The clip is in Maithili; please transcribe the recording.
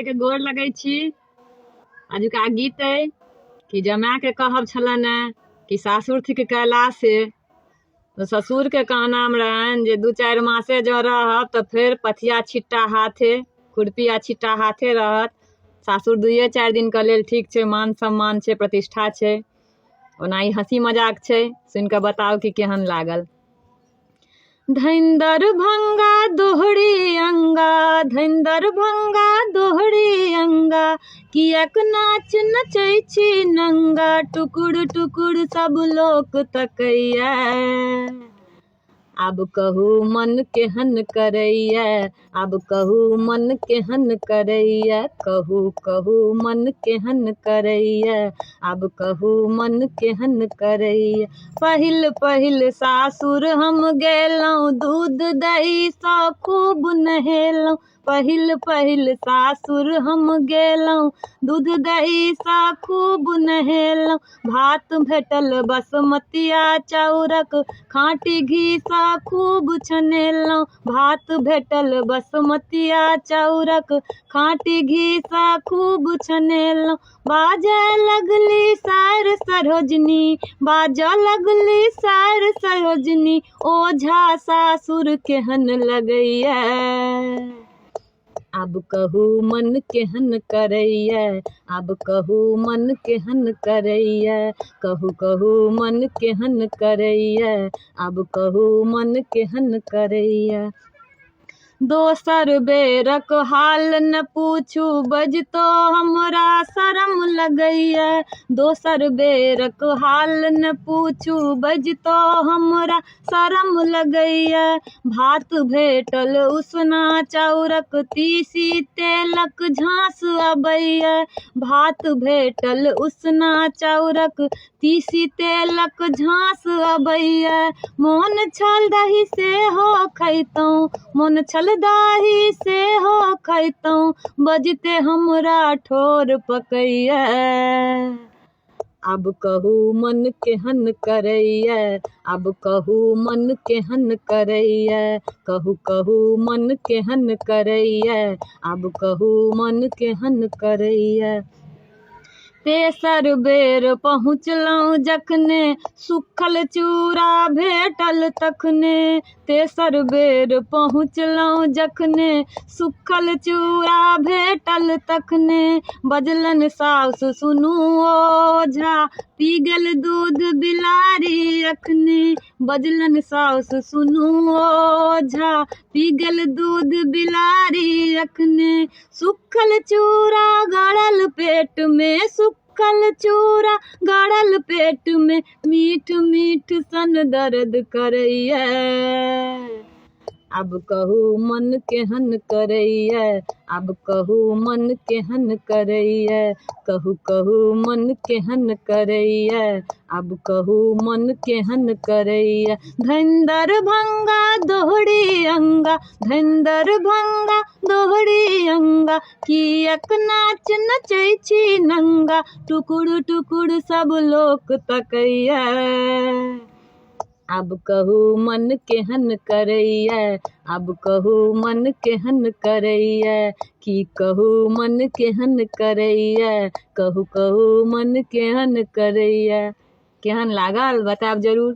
के गोर लगै छी। आजुका गीत है कि जमाय के कहब छलनि कि सासुर थिक कैलाशे, तो ससुर के कहनाम रहनि जे 2-4 मासे जो रहब तो फिर पथिया छिट्टा हाथे, खुरपी आ छिट्टा हाथे रहत। सासुर 2-4 दिन के लेल ठीक छै, मान सम्मान छै, प्रतिष्ठा छै। ओना ई हंसी मजाक छै, सुन के बताओ कि केहन लागल। धनि दरभंगा दोहरी अंगा, धनि दरभंगा दोहरी अंगा, कियक नाच नचै छी नंगा, टुकुर टुकुर सब लोक तकैया। आब कहू मन केहन करैया, आब कहू मन केहन करैया, कहू कहू मन केहन करैया, आब कहू मन केहन करैया। पहिल पहिल सासुर हम गेलहुँ, दूध दही सँ खूब नहेलहुँ। पहिल पहिल सासुर हम गेलहुँ, दूध दही सँ खूब नहेलहुँ। भात भेटल बासमतिया चाउरक, खाँटी घी सँ खूब छनेलहुँ। भात भेटल बासमतिया चाउरक, खाँटी घी सँ खूब छनेलहुँ। बाजऽ लगली सार सरोजनी, बाजऽ लगली सार सरोजनी, ओझा सासुर केहन लगैया। आब कहू मन केहन करैया, आब कहू मन केहन करैया, कहू कहू मन केहन करैया, आब कहू मन केहन करैया। दोसर बेरक हाल न पूछू, बजतो हमरा शरम लगैया। दोसर बेरक हाल न पूछू, बजतो हमरा शरम लगैया। भात भेटल उसना चाउरक, तीसी तेलक झाँस अबैया। भात भेटल उसना चाउरक, तीसी तेलक झाँस अबैया। मोन छल दही सेहो खैतहुँ, मोन छल दही सेहो खैतहुँ, बजते हमरा ठोर पकैया। आब कहू मन केहन करैया, आब कहू मन केहन करैया, कहू कहू मन केहन करैया, आब कहू मन केहन करैया। तेसर बेर पहुँचलहुँ जखने, सुखल चूड़ा भेटल तखने। तेसर बेर पहुँचलहुँ जखने, सुखल चूड़ा भेटल तखने। बजलन साउस सुनू ओझा, पी गेल दूध बिलारी अखने। बजलन साउस सुनू ओझा, पी गेल दूध बिलारी अखने। सुखल चूड़ा गड़ल पेट में, सुखल चूड़ा गड़ल पेट में, मीठ मीठ सन दर्द करैया। आब कहू मन केहन करैया, आब कहू मन केहन करैया, कहू कहू मन केहन करैया, आब कहू मन केहन करैया। धनि दरभंगा दोहरी अंगा, धनि दरभंगा दोहरी अंगा, कियक नाच नचै छी नंगा, टुकुर टुकुर सब लोक तकैया। आब कहू मन केहन करैया, आब कहू मन केहन करैया, की कहू मन केहन करैया, कहू कहू मन केहन करैया। केहन लागल बतायब जरूर।